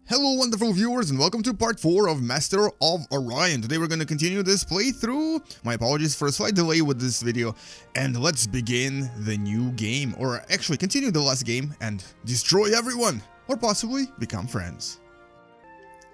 Hello wonderful viewers and welcome to part 4 of Master of Orion. Today we're going to continue this playthrough. My apologies for a slight delay with this video. And let's begin the new game. Or actually continue the last game and destroy everyone. Or possibly become friends.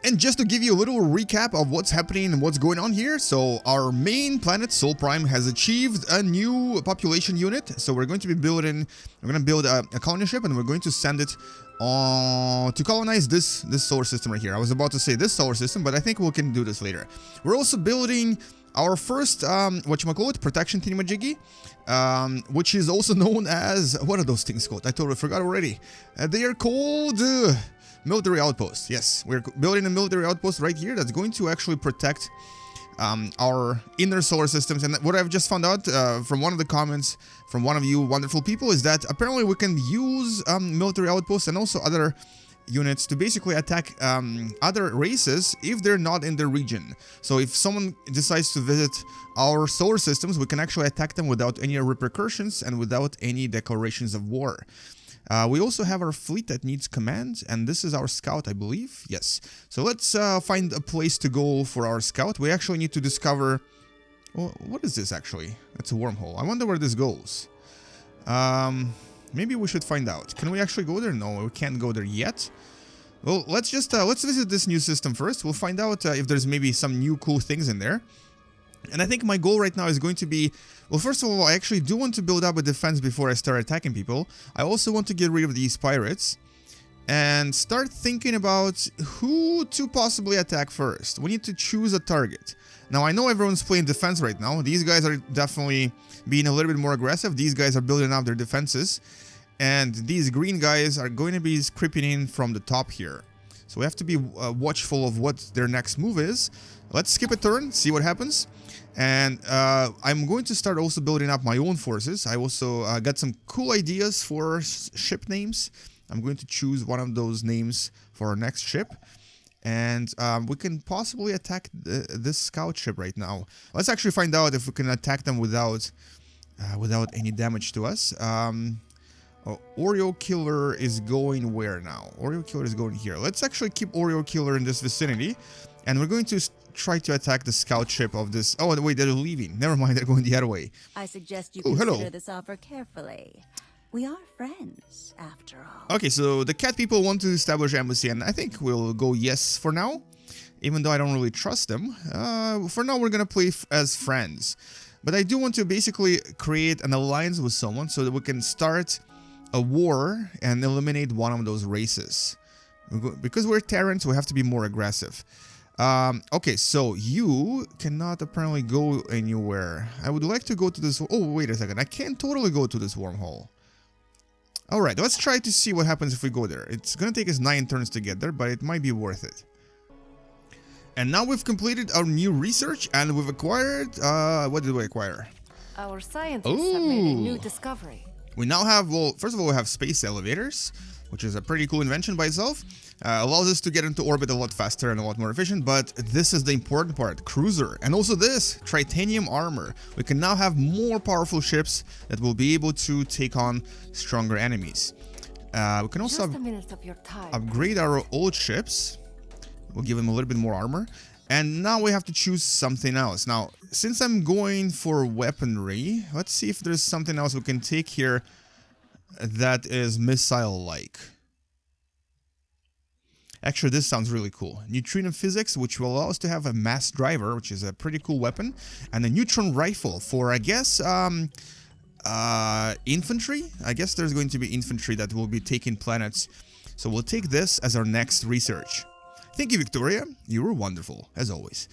And just to give you a little recap of what's happening and what's going on here. So our main planet, Sol Prime, has achieved a new population unit. So we're going to be building, we're going to build a colony ship and we're going to send it to colonize this solar system right here. I was about to say this solar system, but I think we can do this later. We're also building our first, whatchamacallit, protection thingamajiggy, which is also known as, what are those things called? I totally forgot already. They are called military outposts. Yes, we're building a military outpost right here that's going to actually protect our inner solar systems. And what I've just found out from one of the comments from one of you wonderful people is that apparently we can use military outposts and also other units to basically attack other races if they're not in the region. So if someone decides to visit our solar systems, we can actually attack them without any repercussions and without any declarations of war. We also have our fleet that needs command, and this is our scout, I believe. Yes. So let's find a place to go for our scout. We actually need to discover... Well, what is this actually? It's a wormhole. I wonder where this goes. Maybe we should find out. Can we actually go there? No, we can't go there yet. Well, let's just let's visit this new system first. We'll find out if there's maybe some new cool things in there. And I think my goal right now is going to be, well, first of all, I actually do want to build up a defense before I start attacking people. I also want to get rid of these pirates and start thinking about who to possibly attack first. We need to choose a target. Now, I know everyone's playing defense right now. These guys are definitely being a little bit more aggressive. These guys are building up their defenses. And these green guys are going to be creeping in from the top here. So we have to be watchful of what their next move is. Let's skip a turn, see what happens. And I'm going to start also building up my own forces. I also got some cool ideas for ship names. I'm going to choose one of those names for our next ship. And we can possibly attack this scout ship right now. Let's actually find out if we can attack them without any damage to us. Oreo Killer is going where now? Oreo Killer is going here. Let's actually keep Oreo Killer in this vicinity. And we're going to try to attack the scout ship of this... Oh, wait, they're leaving. Never mind, they're going the other way. I suggest you consider this offer carefully. We are friends, after all. Okay, so the cat people want to establish embassy, and I think we'll go yes for now. Even though I don't really trust them. For now, we're going to play as friends. But I do want to basically create an alliance with someone so that we can start a war and eliminate one of those races. Because we're Terrans, we have to be more aggressive. Okay, so you cannot apparently go anywhere. I would like to go to this... Oh, wait a second. I can't totally go to this wormhole. Alright, let's try to see what happens if we go there. It's gonna take us 9 turns to get there, but it might be worth it. And now we've completed our new research, and we've acquired... what did we acquire? Our scientists have made a new discovery. We now have... Well, first of all, we have space elevators, which is a pretty cool invention by itself. Allows us to get into orbit a lot faster and a lot more efficient, but this is the important part, cruiser. And also this, titanium armor. We can now have more powerful ships that will be able to take on stronger enemies. We can also upgrade our old ships. We'll give them a little bit more armor. And now we have to choose something else. Now, since I'm going for weaponry, let's see if there's something else we can take here that is missile-like. Actually, this sounds really cool. Neutrino physics, which will allow us to have a mass driver, which is a pretty cool weapon, and a neutron rifle for, I guess, infantry. I guess there's going to be infantry that will be taking planets. So we'll take this as our next research. Thank you, Victoria. You were wonderful, as always.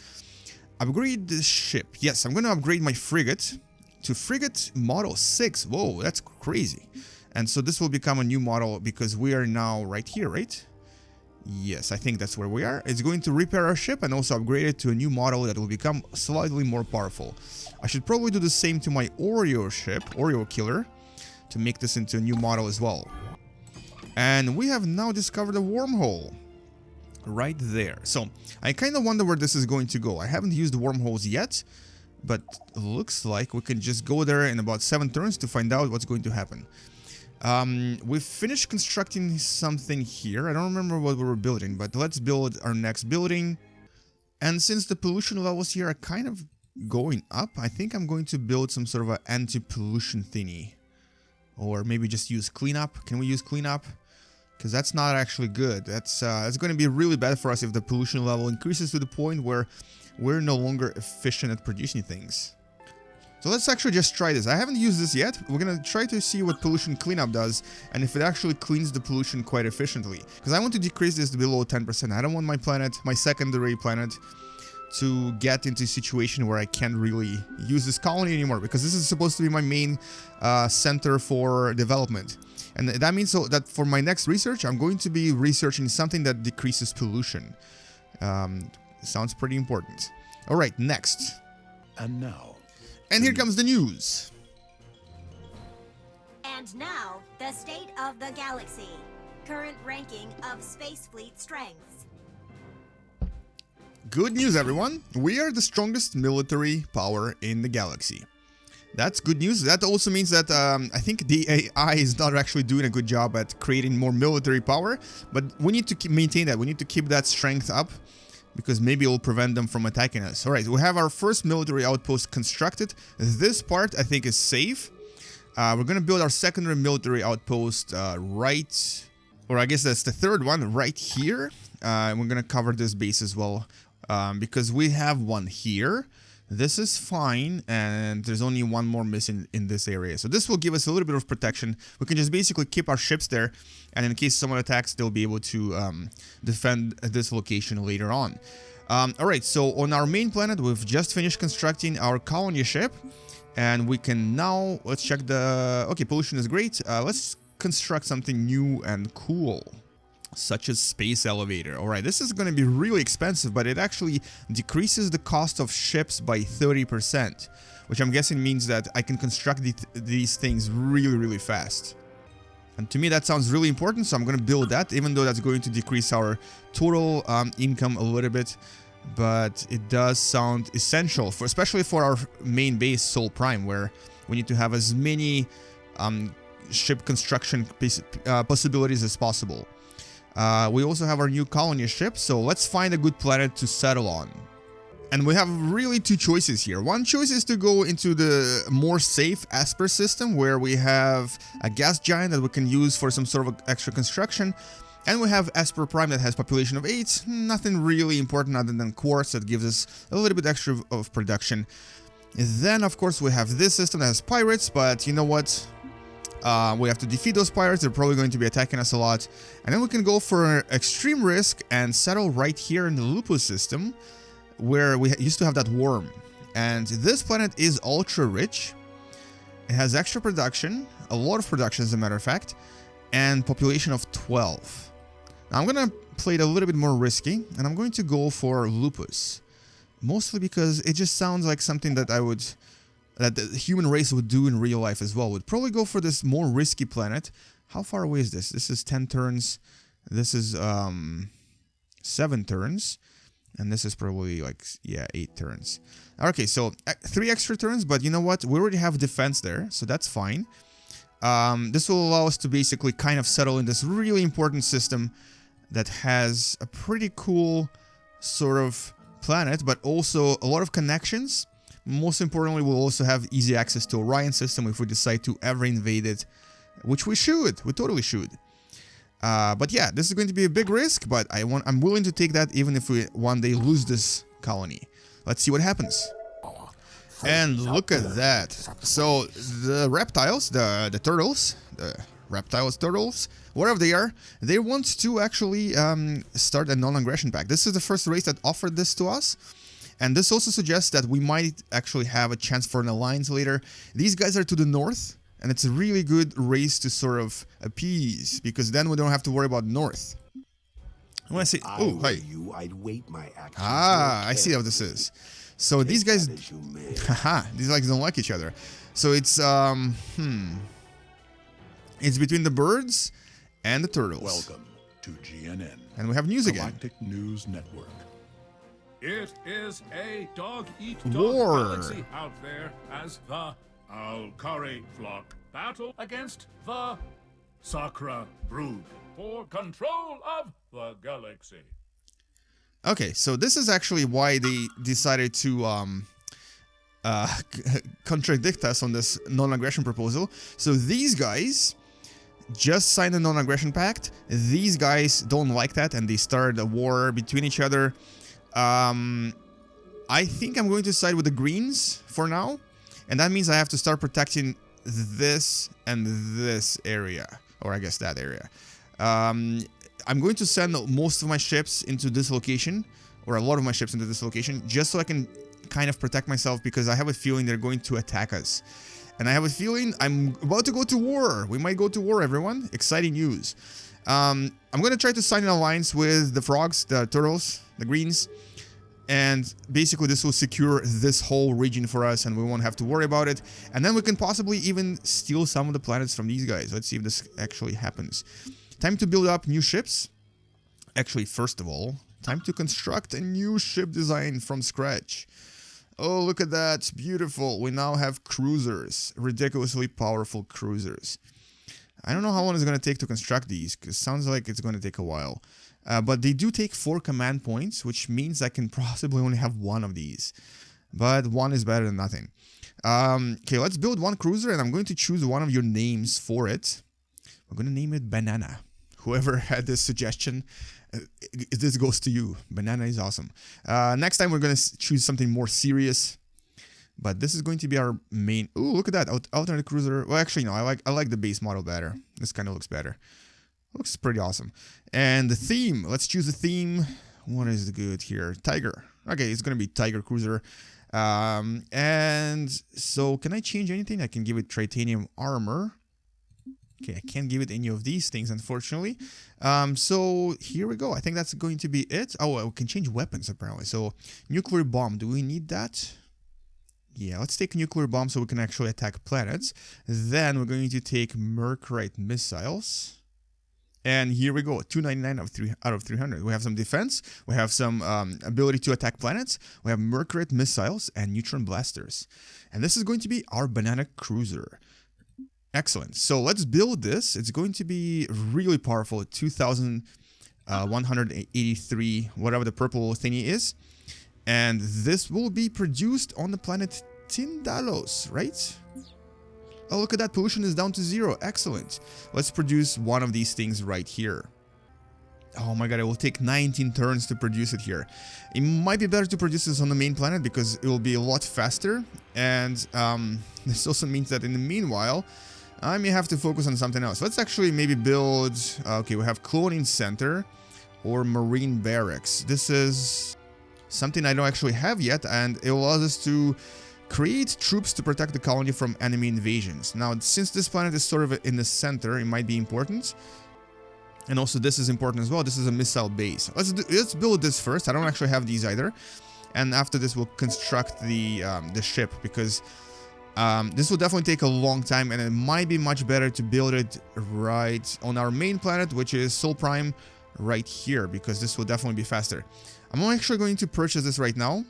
Upgrade this ship. Yes, I'm going to upgrade my frigate to frigate model 6. Whoa, that's crazy. And so this will become a new model because we are now right here, right? Yes, I think that's where we are. It's going to repair our ship and also upgrade it to a new model that will become slightly more powerful. I should probably do the same to my Oreo ship, Oreo Killer, to make this into a new model as well. And we have now discovered a wormhole right there. So I kind of wonder where this is going to go. I haven't used the wormholes yet, but looks like we can just go there in about 7 turns to find out what's going to happen. We've finished constructing something here. I don't remember what we were building, but let's build our next building. And since the pollution levels here are kind of going up, I think I'm going to build some sort of an anti-pollution thingy. Or maybe just use cleanup. Can we use cleanup? Because that's not actually good. That's going to be really bad for us if the pollution level increases to the point where we're no longer efficient at producing things. So let's actually just try this. I haven't used this yet. We're going to try to see what pollution cleanup does and if it actually cleans the pollution quite efficiently. Because I want to decrease this to below 10%. I don't want my planet, my secondary planet, to get into a situation where I can't really use this colony anymore, because this is supposed to be my main center for development. And that means that for my next research, I'm going to be researching something that decreases pollution. Sounds pretty important. All right, next. And now. And here comes the news. And now, the state of the galaxy. Current ranking of space fleet strengths. Good news, everyone. We are the strongest military power in the galaxy. That's good news. That also means that I think the AI is not actually doing a good job at creating more military power, but we need to maintain that. We need to keep that strength up, because maybe it will prevent them from attacking us. All right, we have our first military outpost constructed. This part, I think, is safe. We're going to build our secondary military outpost right, or I guess that's the third one, right here. We're going to cover this base as well, because we have one here. This is fine, and there's only one more missing in this area. So this will give us a little bit of protection. We can just basically keep our ships there, and in case someone attacks, they'll be able to defend this location later on. Alright, so on our main planet, we've just finished constructing our colony ship, and we can now, let's check the... Okay, pollution is great. Let's construct something new and cool, such as space elevator. Alright, this is going to be really expensive, but it actually decreases the cost of ships by 30%, which I'm guessing means that I can construct these things really, really fast. And to me that sounds really important, so I'm going to build that, even though that's going to decrease our total income a little bit. But it does sound essential, especially for our main base, Sol Prime, where we need to have as many ship construction possibilities as possible. We also have our new colony ship, so let's find a good planet to settle on. And we have really two choices here. One choice is to go into the more safe Esper system, where we have a gas giant that we can use for some sort of extra construction. And we have Esper Prime that has population of 8, nothing really important other than quartz that gives us a little bit extra of production. And then, of course, we have this system that has pirates, but you know what? We have to defeat those pirates. They're probably going to be attacking us a lot. And then we can go for extreme risk and settle right here in the Lupus system, where we used to have that worm. And this planet is ultra rich. It has extra production, a lot of production as a matter of fact, and population of 12. Now I'm going to play it a little bit more risky, and I'm going to go for Lupus. Mostly because it just sounds like something that that the human race would do in real life as well. Would probably go for this more risky planet. How far away is this? This is 10 turns. This is 7 turns. And this is probably like, yeah, 8 turns. Okay, so 3 extra turns, but you know what? We already have defense there, so that's fine. This will allow us to basically kind of settle in this really important system that has a pretty cool sort of planet, but also a lot of connections. Most importantly, we'll also have easy access to Orion system if we decide to ever invade it, which we should. We totally should. But yeah, this is going to be a big risk, but I'm willing to take that even if we one day lose this colony. Let's see what happens. And look at that. So the reptiles, the turtles, the reptiles, turtles, whatever they are, they want to actually start a non-aggression pact. This is the first race that offered this to us. And this also suggests that we might actually have a chance for an alliance later. These guys are to the north, and it's a really good race to sort of appease, because then we don't have to worry about north. When I say, oh, hey. I'd wait my actions. I see how this is. So these guys, haha, these guys don't like each other. So it's it's between the birds and the turtles. Welcome to GNN. And we have news again. Galactic News Network. It is a dog-eat-dog War. galaxy out there as the Alari flock battle against the Sakra Brood for control of the galaxy. Okay, so this is actually why they decided to contradict us on this non-aggression proposal. So these guys just signed a non-aggression pact. These guys don't like that, and they started a war between each other. I think I'm going to side with the greens for now, and that means I have to start protecting this and this area, or I guess that area. I'm going to send most of my ships into this location, or a lot of my ships into this location, just so I can kind of protect myself, because I have a feeling they're going to attack us. And I have a feeling I'm about to go to war. We might go to war, everyone. Exciting news. I'm going to try to sign an alliance with the frogs, the turtles, the greens. And basically this will secure this whole region for us, and we won't have to worry about it. And then we can possibly even steal some of the planets from these guys. Let's see if this actually happens. Time to build up new ships. Actually, first of all, time to construct a new ship design from scratch. Oh, look at that. Beautiful. We now have cruisers. Ridiculously powerful cruisers. I don't know how long it's going to take to construct these, because it sounds like it's going to take a while. But they do take 4 command points, which means I can possibly only have 1 of these. But 1 is better than nothing. Okay, let's build 1 cruiser, and I'm going to choose one of your names for it. We're going to name it Banana. Whoever had this suggestion, this goes to you. Banana is awesome. Next time we're going to choose something more serious. But this is going to be our main... Ooh, look at that. Alternate cruiser. Well, actually, no. I like the base model better. This kind of looks better. Looks pretty awesome. And the theme. Let's choose a theme. What is good here? Tiger. Okay, it's going to be Tiger Cruiser. And so, can I change anything? I can give it titanium armor. Okay, I can't give it any of these things, unfortunately. So, here we go. I think that's going to be it. Oh, we can change weapons, apparently. So, nuclear bomb. Do we need that? Yeah, let's take nuclear bomb so we can actually attack planets. Then we're going to take Mercurite missiles. And here we go, 299 out of 300. We have some defense, we have some ability to attack planets, we have Mercurite missiles and neutron blasters. And this is going to be our banana cruiser. Excellent. So let's build this. It's going to be really powerful, 2,183, whatever the purple thingy is. And this will be produced on the planet Tindalos, right? Oh, look at that. Pollution is down to 0. Excellent. Let's produce one of these things right here. Oh my god, it will take 19 turns to produce it here. It might be better to produce this on the main planet because it will be a lot faster. And this also means that in the meanwhile, I may have to focus on something else. Let's actually maybe build... okay, we have cloning center or marine barracks. This is something I don't actually have yet, and it allows us to create troops to protect the colony from enemy invasions. Now, since this planet is sort of in the center, it might be important. And also this is important as well. This is a missile base. Let's build this first. I don't actually have these either. And after this, we'll construct the ship, because this will definitely take a long time, and it might be much better to build it right on our main planet, which is Sol Prime, right here, because this will definitely be faster. I'm actually going to purchase this right now,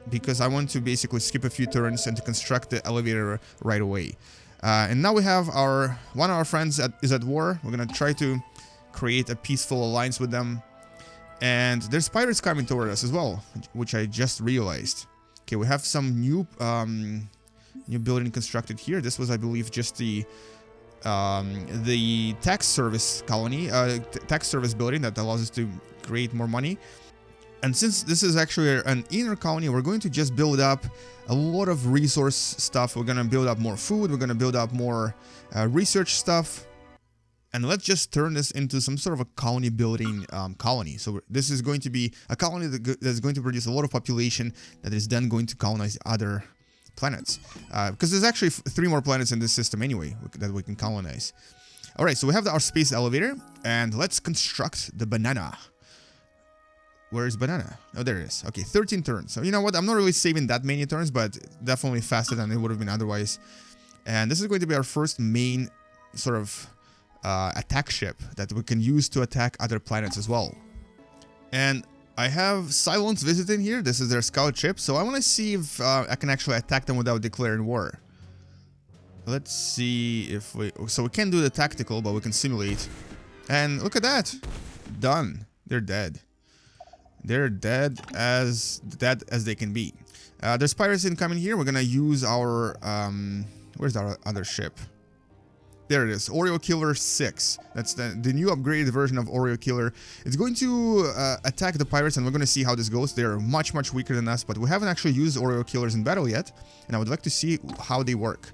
because I want to basically skip a few turns and to construct the elevator right away. And now we have one of our friends is at war. We're gonna try to create a peaceful alliance with them. And there's pirates coming toward us as well, which I just realized. Okay, we have some new building constructed here. This was, I believe, just the tax service colony, tax service building that allows us to create more money. And since this is actually an inner colony, we're going to just build up a lot of resource stuff. We're going to build up more food. We're going to build up more research stuff. And let's just turn this into some sort of a colony building colony. So this is going to be a colony that's going to produce a lot of population that is then going to colonize other planets. Because there's actually 3 more planets in this system anyway that we can colonize. Alright, so we have our space elevator. And let's construct the banana. Where is banana? Oh, there it is. Okay, 13 turns. So you know what? I'm not really saving that many turns, but definitely faster than it would have been otherwise. And this is going to be our first main sort of attack ship that we can use to attack other planets as well. And I have Cylons visiting here. This is their scout ship. So I want to see if I can actually attack them without declaring war. Let's see if we... So we can't do the tactical, but we can simulate. And look at that. Done. They're dead. They're dead as they can be. There's pirates incoming here. We're gonna use our... where's our other ship? There it is. Oreo Killer 6. That's the new upgraded version of Oreo Killer. It's going to attack the pirates, and we're going to see how this goes. They're much, much weaker than us, but we haven't actually used Oreo Killers in battle yet, and I would like to see how they work.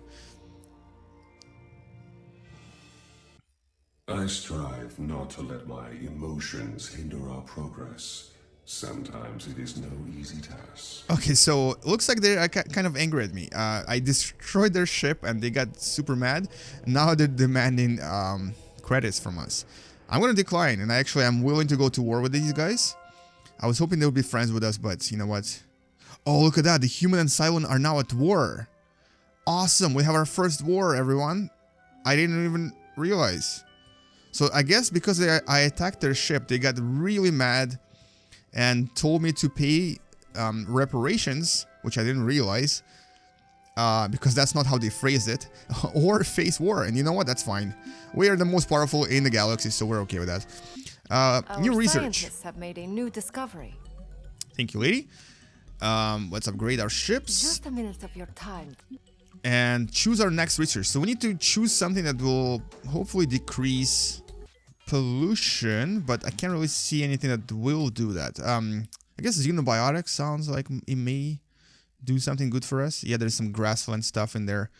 I strive not to let my emotions hinder our progress. Sometimes it is no easy task. Okay, so looks like they're kind of angry at me. I destroyed their ship and they got super mad. Now they're demanding credits from us. I'm going to decline, and I'm willing to go to war with these guys. I was hoping they would be friends with us, but you know what? Oh, look at that. The human and Cylon are now at war. Awesome. We have our first war, everyone. I didn't even realize. So I guess because I attacked their ship, they got really mad and told me to pay reparations, which I didn't realize, because that's not how they phrased it, or face war. And you know what? That's fine. We are the most powerful in the galaxy, so we're okay with that. New research. Scientists have made a new discovery. Thank you, lady. Let's upgrade our ships. Just a minute of your time. And choose our next research. So we need to choose something that will hopefully decrease pollution, but I can't really see anything that will do that. I guess xenobiotics sounds like it may do something good for us. Yeah, there's some grassland stuff in there.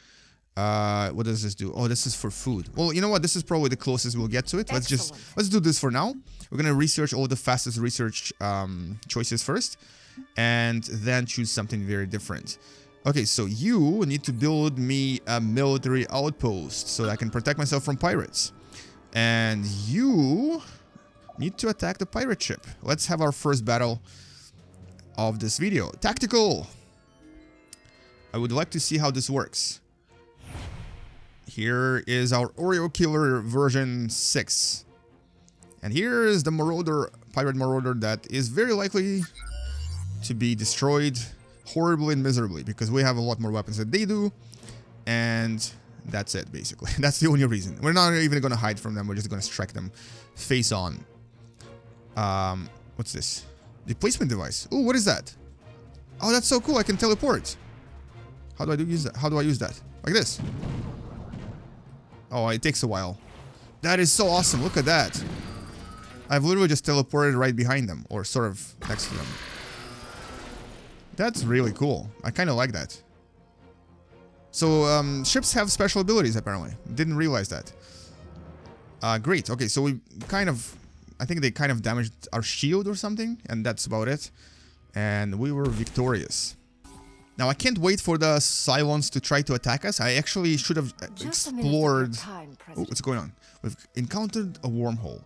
What does this do? Oh, this is for food. Well, you know what? This is probably the closest we'll get to it. Let's do this for now. We're gonna research all the fastest research choices first, and then choose something very different. Okay, so you need to build me a military outpost so that I can protect myself from pirates. And you need to attack the pirate ship. Let's have our first battle of this video. Tactical! I would like to see how this works. Here is our Oreo Killer version 6. And here is the Marauder, Pirate Marauder, that is very likely to be destroyed horribly and miserably, because we have a lot more weapons than they do, and that's it, basically. That's the only reason. We're not even going to hide from them. We're just going to strike them face on. What's this? Displacement device. Oh, what is that? Oh, that's so cool. I can teleport. How do I use that? How do I use that? Like this. Oh, it takes a while. That is so awesome. Look at that. I've literally just teleported right behind them, or sort of next to them. That's really cool. I kind of like that. So, ships have special abilities, apparently. Didn't realize that. Great. Okay, so we kind of... I think they kind of damaged our shield or something, and that's about it. And we were victorious. Now, I can't wait for the Cylons to try to attack us. I actually should have explored... Oh, what's going on? We've encountered a wormhole.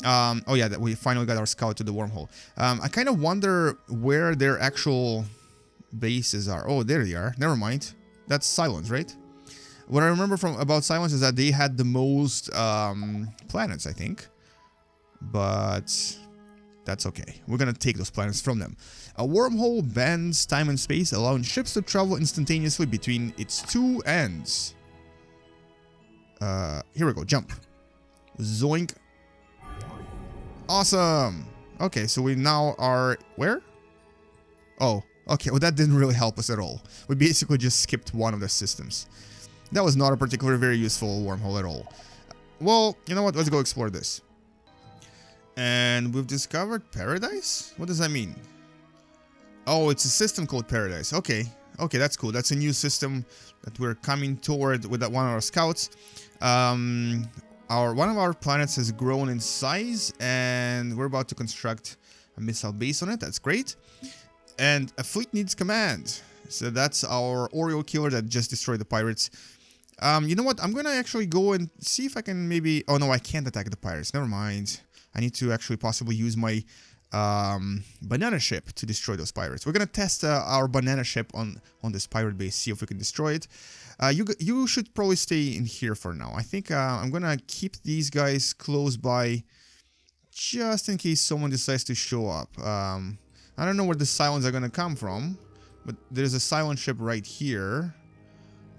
Oh yeah, we finally got our scout to the wormhole. I kind of wonder where their actual bases are. Oh, there they are. Never mind. That's Cylons, right? What I remember about Cylons is that they had the most planets, I think. But that's okay. We're gonna take those planets from them. A wormhole bends time and space, allowing ships to travel instantaneously between its two ends. Here we go. Jump. Zoink. Awesome. Okay, so we now are... Where? Oh, okay. Well, that didn't really help us at all. We basically just skipped one of the systems. That was not a particularly very useful wormhole at all. Well, you know what? Let's go explore this. And we've discovered Paradise? What does that mean? Oh, it's a system called Paradise. Okay. Okay, that's cool. That's a new system that we're coming toward with one of our scouts. One of our planets has grown in size, and we're about to construct a missile base on it. That's great. And a fleet needs command. So that's our Oreo Killer that just destroyed the pirates. You know what? I'm going to actually go and see if I can maybe... Oh, no, I can't attack the pirates. Never mind. I need to actually possibly use my banana ship to destroy those pirates. We're going to test our banana ship on this pirate base, see if we can destroy it. You should probably stay in here for now. I think I'm going to keep these guys close by just in case someone decides to show up. I don't know where the Cylons are going to come from, but there's a Cylon ship right here.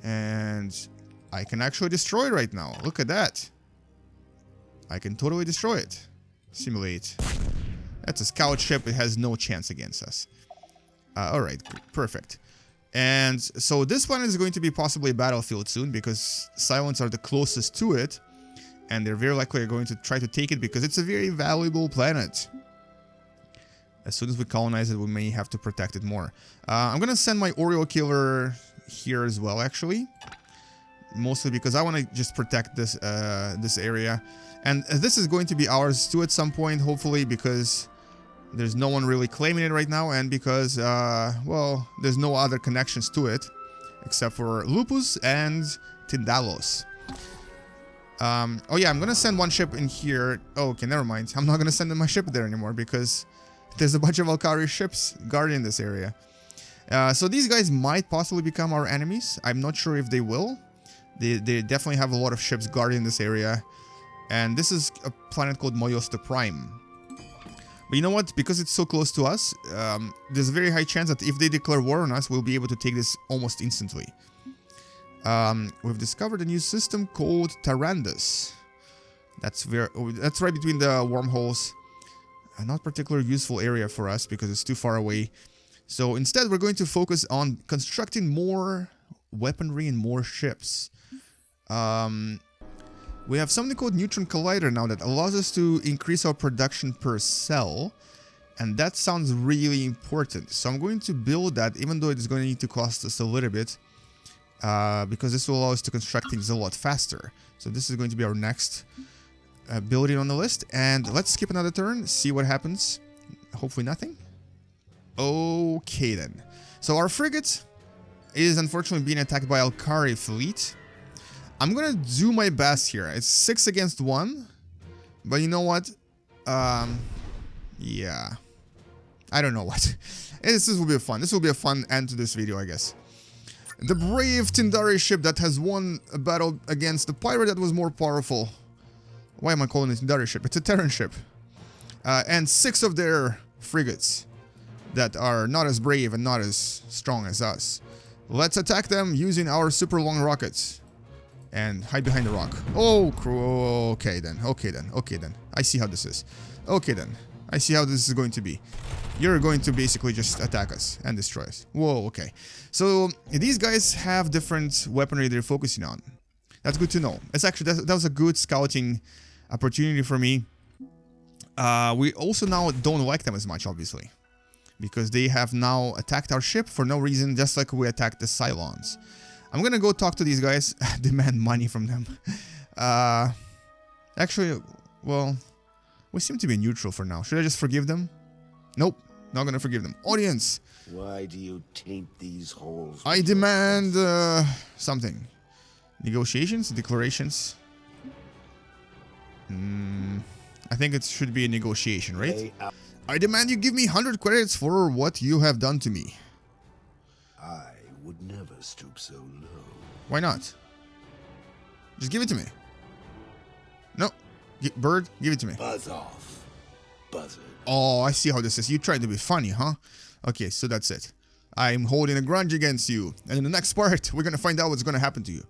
And I can actually destroy it right now. Look at that. I can totally destroy it. Simulate. That's a scout ship. It has no chance against us. Alright, perfect. And so this planet is going to be possibly a battlefield soon because Cylons are the closest to it. And they're very likely going to try to take it because it's a very valuable planet. As soon as we colonize it, we may have to protect it more. I'm going to send my Oreo killer here as well, actually. Mostly because I want to just protect this this area. And this is going to be ours too at some point, hopefully, because there's no one really claiming it right now. And because, well, there's no other connections to it. Except for Lupus and Tindalos. Oh yeah, I'm gonna send one ship in here. Oh, okay, never mind. I'm not gonna send my ship there anymore because there's a bunch of Alkari ships guarding this area. So these guys might possibly become our enemies. I'm not sure if they will. They definitely have a lot of ships guarding this area. And this is a planet called Moyosta Prime. But you know what? Because it's so close to us, there's a very high chance that if they declare war on us, we'll be able to take this almost instantly. We've discovered a new system called TERRAN. That's right between the wormholes. A not particularly useful area for us because it's too far away. So instead, we're going to focus on constructing more weaponry and more ships. We have something called Neutron Collider now that allows us to increase our production per cell. And that sounds really important. So I'm going to build that, even though it's going to need to cost us a little bit. Because this will allow us to construct things a lot faster. So this is going to be our next ability on the list. And let's skip another turn, see what happens. Hopefully nothing. Okay then. So our frigate is unfortunately being attacked by Alkari fleet. I'm gonna do my best here. It's 6 against 1. But you know what? Yeah. I don't know what. This will be fun. This will be a fun end to this video, I guess. The brave Tindari ship that has won a battle against the pirate that was more powerful. Why am I calling it Tindari ship? It's a Terran ship. And 6 of their frigates that are not as brave and not as strong as us. Let's attack them using our super long rockets. And hide behind the rock. Oh, okay then. Okay then. Okay then. I see how this is. Okay then. I see how this is going to be. You're going to basically just attack us and destroy us. Whoa, okay. So these guys have different weaponry they're focusing on. That's good to know. It's actually that was a good scouting opportunity for me. We also now don't like them as much, obviously, because they have now attacked our ship for no reason, just like we attacked the Cylons. I'm gonna go talk to these guys, demand money from them. Actually, well, we seem to be neutral for now. Should I just forgive them? Nope, not gonna forgive them. Audience! Why do you taint these holes? I demand something. Negotiations? Declarations? I think it should be a negotiation, right? I demand you give me 100 credits for what you have done to me. I would never stoop so low. Why not? Just give it to me. No. Bird, give it to me. Buzz off, buzzard. Oh, I see how this is. You tried to be funny, huh? Okay, so that's it. I'm holding a grudge against you. And in the next part, we're going to find out what's going to happen to you.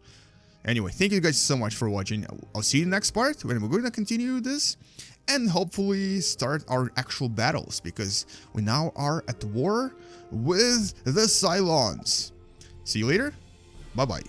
Anyway, thank you guys so much for watching. I'll see you in the next part when we're going to continue this and hopefully start our actual battles, because we now are at war with the Cylons. See you later. Bye-bye.